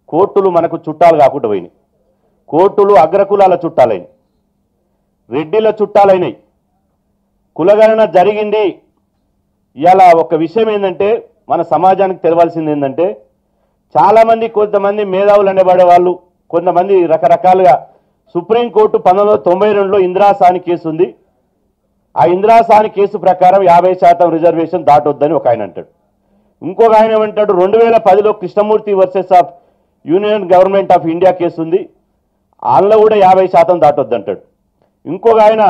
కోర్టులు మనకు చుట్టాలు కాకుండా పోయినాయి. కోర్టులు అగ్రకులాల చుట్టాలైనవి, రెడ్డిల చుట్టాలైనవి. కులగణన జరిగింది. ఇలా ఒక విషయం ఏంటంటే మన సమాజానికి తెలవాల్సింది ఏంటంటే చాలామంది కొంతమంది మేధావులు అనేబడే వాళ్ళు కొంతమంది రకరకాలుగా సుప్రీంకోర్టు 1992లో ఇందిరాసాని కేసు ఉంది. ఆ ఇందిరాసాని కేసు ప్రకారం 50% రిజర్వేషన్ దాటొద్దని ఒక ఆయన అంటాడు. ఇంకొక ఆయన ఏమంటాడు 2010లో Krishnamurthy versus of union government of India case ఉంది, అందులో కూడా 50% దాటొద్దంటాడు. ఇంకొక ఆయన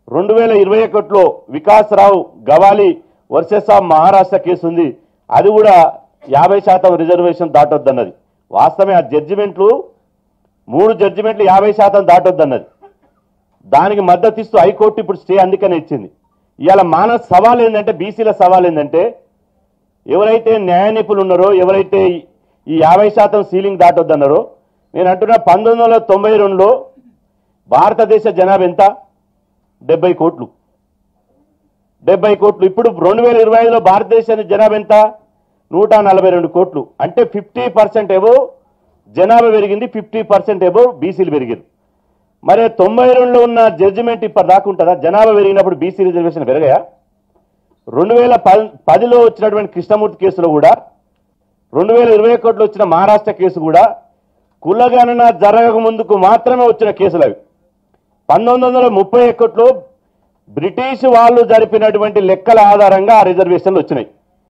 2021లో Vikas Rao Gawali versus of Maharashtra case ఉంది, అది కూడా 50% రిజర్వేషన్ దాటొద్దన్నది. వాస్తవమే, ఆ జడ్జిమెంట్లు 3 జడ్జిమెంట్లు 50% దాటొద్దన్నది. దానికి మద్దతు ఇస్తూ హైకోర్టు ఇప్పుడు స్టే అందుకనే ఇచ్చింది. ఇవాళ మానవ సవాల్ ఏంటంటే, బీసీల సవాల్ ఏంటంటే, ఎవరైతే న్యాయ నిపుణులు ఉన్నారో, ఎవరైతే ఈ 50% సీలింగ్ దాటొద్దన్నారో, నేను అంటున్నా 1992లో భారతదేశ జనాభా ఎంత? 70 కోట్లు. 70 కోట్లు. ఇప్పుడు 2025లో భారతదేశ జనాభా ఎంత? 142 కోట్లు. అంటే 50% ఏవో జనాభా పెరిగింది, 50% ఏవో బీసీలు పెరిగింది. మరి 92లో ఉన్న జడ్జిమెంట్ ఇప్పుడు రాకుంటుందా? జనాభా పెరిగినప్పుడు బీసీ రిజర్వేషన్ పెరగాయా? 2010లో వచ్చినటువంటి కృష్ణమూర్తి కేసులో కూడా, 2021లో వచ్చిన మహారాష్ట్ర కేసు కూడా కులగణన జరగక ముందుకు మాత్రమే వచ్చిన కేసులు అవి. 1931లో బ్రిటిష్ వాళ్ళు జరిపినటువంటి లెక్కల ఆధారంగా ఆ రిజర్వేషన్లు వచ్చినాయి.